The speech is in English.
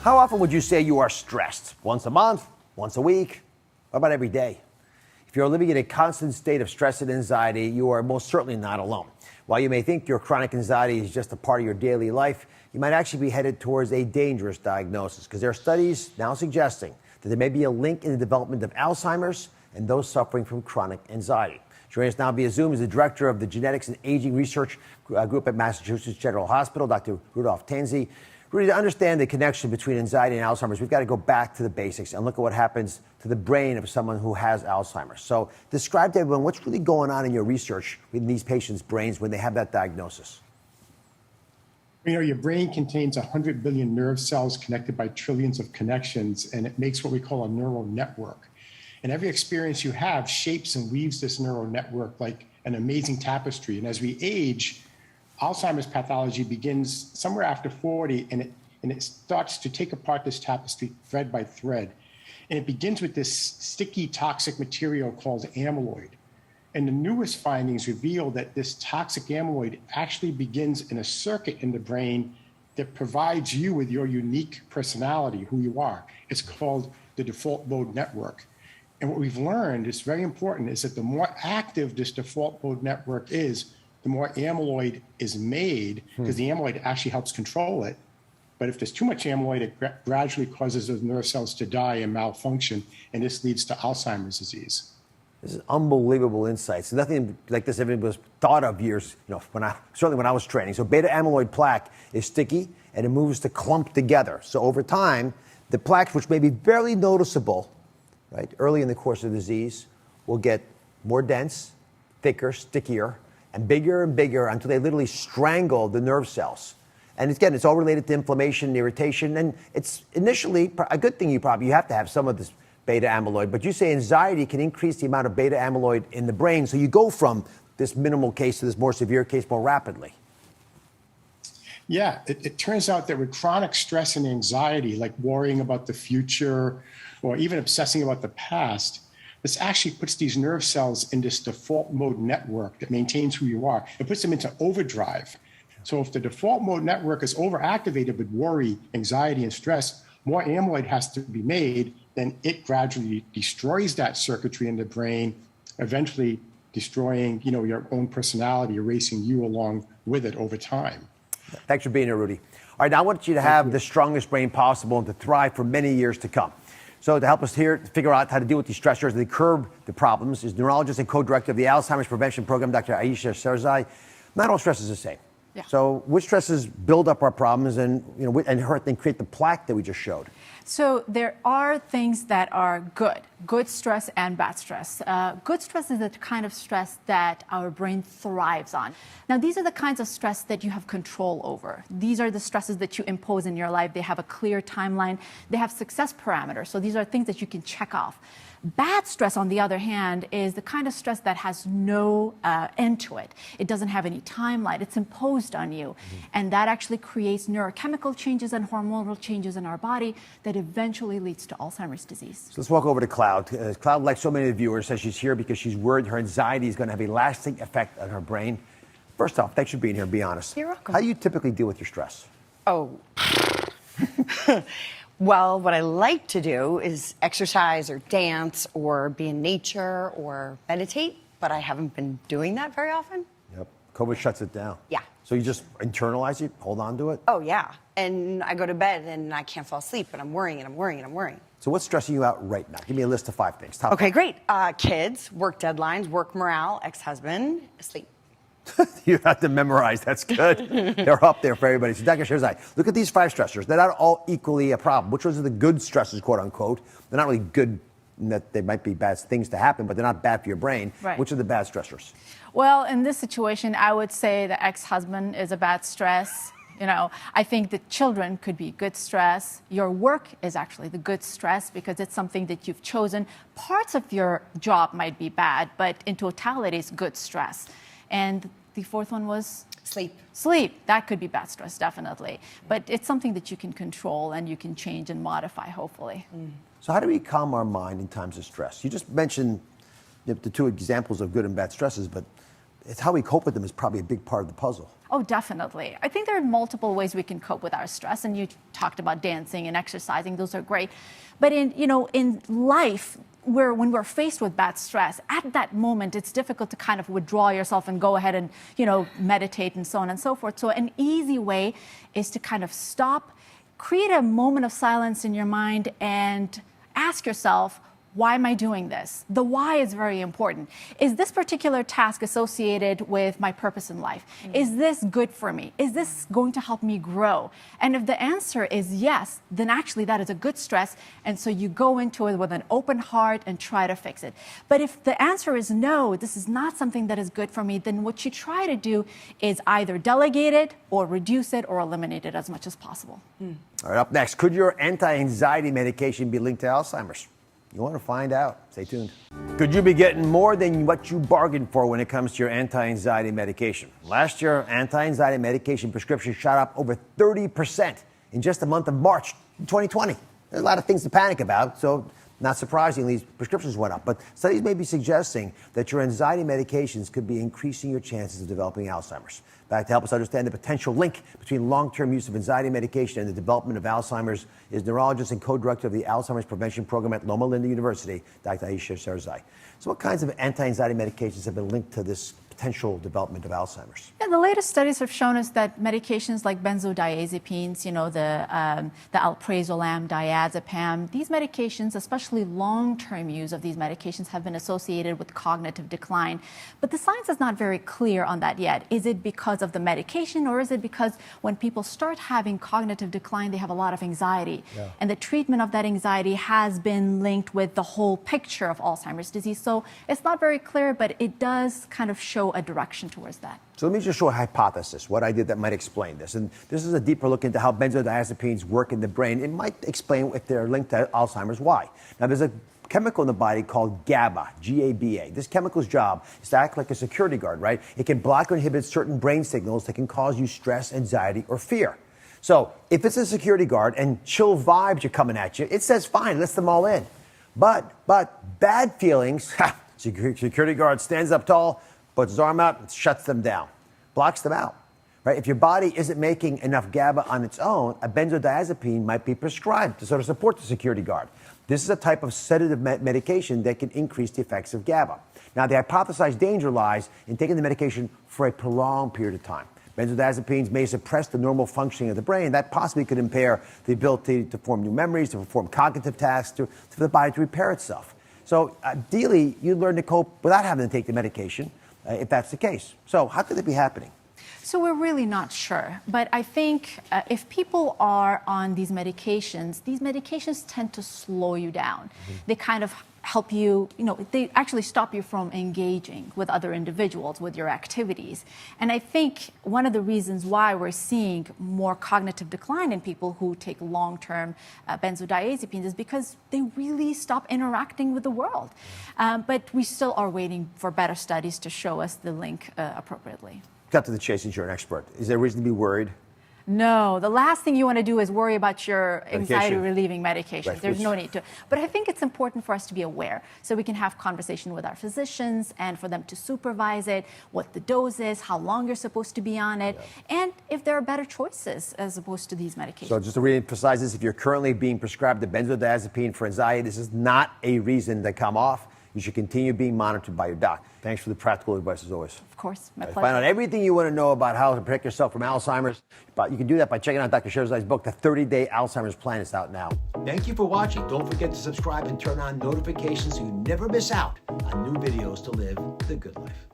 How often would you say you are stressed? Once a month? Once a week? What about every day? If you're living in a constant state of stress and anxiety, you are most certainly not alone. While you may think your chronic anxiety is just a part of your daily life, you might actually be headed towards a dangerous diagnosis, because there are studies now suggesting that there may be a link in the development of Alzheimer's and those suffering from chronic anxiety. Joining us now via Zoom is the director of the Genetics and Aging Research Group at Massachusetts General Hospital, Dr. Rudolph Tanzi. Rudy, to understand the connection between anxiety and Alzheimer's, we've got to go back to the basics and look at what happens to the brain of someone who has Alzheimer's. So describe to everyone what's really going on in your research in these patients' brains when they have that diagnosis. You know, your brain contains 100 billion nerve cells connected by trillions of connections, and it makes what we call a neural network. And every experience you have shapes and weaves this neural network like an amazing tapestry. And as we age, Alzheimer's pathology begins somewhere after 40, and it starts to take apart this tapestry thread by thread. And it begins with this sticky, toxic material called amyloid. And the newest findings reveal that this toxic amyloid actually begins in a circuit in the brain that provides you with your unique personality, who you are. It's called the default mode network. And what we've learned is very important is that the more active this default mode network is, the more amyloid is made, because the amyloid actually helps control it. But if there's too much amyloid, it gradually causes those nerve cells to die and malfunction, and this leads to Alzheimer's disease. This is unbelievable insights. Nothing like this ever was thought of years, certainly when I was training. So beta amyloid plaque is sticky and it moves to clump together. So over time, the plaques, which may be barely noticeable, right, early in the course of the disease, will get more dense, thicker, stickier, and bigger until they literally strangle the nerve cells. And again, it's all related to inflammation and irritation. And it's initially a good thing you have to have some of this beta amyloid. But you say anxiety can increase the amount of beta amyloid in the brain. So you go from this minimal case to this more severe case more rapidly. Yeah, it turns out that with chronic stress and anxiety, like worrying about the future or even obsessing about the past, this actually puts these nerve cells in this default mode network that maintains who you are. It puts them into overdrive. So if the default mode network is overactivated with worry, anxiety, and stress, more amyloid has to be made, then it gradually destroys that circuitry in the brain, eventually destroying, your own personality, erasing you along with it over time. Thanks for being here, Rudy. All right, now I want you to have the strongest brain possible and to thrive for many years to come. So to help us here figure out how to deal with these stressors and curb the problems is neurologist and co-director of the Alzheimer's Prevention Program, Dr. Ayesha Sarzai. Not all stress is the same. Yeah. So which stresses build up our problems and hurt and create the plaque that we just showed? So there are things that are good stress and bad stress. Good stress is the kind of stress that our brain thrives on. Now, these are the kinds of stress that you have control over. These are the stresses that you impose in your life. They have a clear timeline. They have success parameters. So these are things that you can check off. Bad stress, on the other hand, is the kind of stress that has no end to it. It doesn't have any timeline. It's imposed on you. And that actually creates neurochemical changes and hormonal changes in our body that eventually leads to Alzheimer's disease. So let's walk over to Cloud. Cloud, like so many of the viewers, says she's here because she's worried her anxiety is going to have a lasting effect on her brain. First off, thanks for being here. Be honest. You're welcome. How do you typically deal with your stress? Oh. Well, what I like to do is exercise or dance or be in nature or meditate, but I haven't been doing that very often. Yep. COVID shuts it down. Yeah. So you just internalize it, hold on to it? Oh, yeah. And I go to bed and I can't fall asleep, and I'm worrying and I'm worrying and I'm worrying. So what's stressing you out right now? Give me a list of 5 things. Top Okay, 5. great. Kids, work deadlines, work morale, ex-husband, sleep. You have to memorize. That's good. They're up there for everybody. So Dr. Sarzai, look at these 5 stressors. They're not all equally a problem. Which ones are the good stressors, quote unquote? They're not really good in that they might be bad things to happen, but they're not bad for your brain. Right. Which are the bad stressors? Well, in this situation, I would say the ex-husband is a bad stress. I think the children could be good stress. Your work is actually the good stress because it's something that you've chosen. Parts of your job might be bad, but in totality, it's good stress. And the 4th one was? Sleep. Sleep. That could be bad stress, definitely. But it's something that you can control and you can change and modify, hopefully. So how do we calm our mind in times of stress? You just mentioned the 2 examples of good and bad stresses, but it's how we cope with them is probably a big part of the puzzle. Oh, definitely. I think there are multiple ways we can cope with our stress, and you talked about dancing and exercising. Those are great. But in life, when we're faced with bad stress, at that moment, it's difficult to kind of withdraw yourself and go ahead and, meditate and so on and so forth. So an easy way is to kind of stop, create a moment of silence in your mind and ask yourself, why am I doing this? The why is very important. Is this particular task associated with my purpose in life? Is this good for me? Is this going to help me grow? And if the answer is yes, then actually that is a good stress. And so you go into it with an open heart and try to fix it. But if the answer is no, this is not something that is good for me, then what you try to do is either delegate it or reduce it or eliminate it as much as possible. All right, up next, could your anti-anxiety medication be linked to Alzheimer's? You want to find out. Stay tuned. Could you be getting more than what you bargained for when it comes to your anti-anxiety medication? Last year, anti-anxiety medication prescriptions shot up over 30% in just the month of March 2020. There's a lot of things to panic about, so not surprisingly, prescriptions went up. But studies may be suggesting that your anxiety medications could be increasing your chances of developing Alzheimer's. Back to help us understand the potential link between long-term use of anxiety medication and the development of Alzheimer's is neurologist and co-director of the Alzheimer's Prevention Program at Loma Linda University, Dr. Aisha Sarzai. So what kinds of anti-anxiety medications have been linked to this potential development of Alzheimer's? Yeah, the latest studies have shown us that medications like benzodiazepines, the alprazolam, diazepam, these medications, especially long-term use of these medications, have been associated with cognitive decline. But the science is not very clear on that yet. Is it because of the medication, or is it because when people start having cognitive decline, they have a lot of anxiety? Yeah. And the treatment of that anxiety has been linked with the whole picture of Alzheimer's disease. So it's not very clear, but it does kind of show a direction towards that. So let me just show a hypothesis, what I did that might explain this. And this is a deeper look into how benzodiazepines work in the brain. It might explain if they're linked to Alzheimer's, why. Now, there's a chemical in the body called GABA, G-A-B-A. This chemical's job is to act like a security guard, right? It can block or inhibit certain brain signals that can cause you stress, anxiety, or fear. So if it's a security guard and chill vibes are coming at you, it says, fine, lets them all in. But bad feelings, security guard stands up tall, puts his arm out, and shuts them down, blocks them out. Right? If your body isn't making enough GABA on its own, a benzodiazepine might be prescribed to sort of support the security guard. This is a type of sedative medication that can increase the effects of GABA. Now, the hypothesized danger lies in taking the medication for a prolonged period of time. Benzodiazepines may suppress the normal functioning of the brain. That possibly could impair the ability to form new memories, to perform cognitive tasks, for the body to repair itself. So ideally, you'd learn to cope without having to take the medication, if that's the case. So how could it be happening? So we're really not sure. But I think if people are on these medications tend to slow you down. They kind of help you, they actually stop you from engaging with other individuals, with your activities. And I think one of the reasons why we're seeing more cognitive decline in people who take long-term benzodiazepines is because they really stop interacting with the world. But we still are waiting for better studies to show us the link appropriately. Cut to the chase, since you're an expert. Is there reason to be worried? No, the last thing you want to do is worry about your anxiety-relieving medications. Right. There's no need to. But I think it's important for us to be aware so we can have conversation with our physicians and for them to supervise it, what the dose is, how long you're supposed to be on it, and if there are better choices as opposed to these medications. So just to re-emphasize this, if you're currently being prescribed a benzodiazepine for anxiety, this is not a reason to come off. You should continue being monitored by your doc. Thanks for the practical advice as always. Of course, my pleasure. Find out everything you want to know about how to protect yourself from Alzheimer's. But you can do that by checking out Dr. Sarzai's book, The 30-Day Alzheimer's Plan. It's out now. Thank you for watching. Don't forget to subscribe and turn on notifications so you never miss out on new videos to live the good life.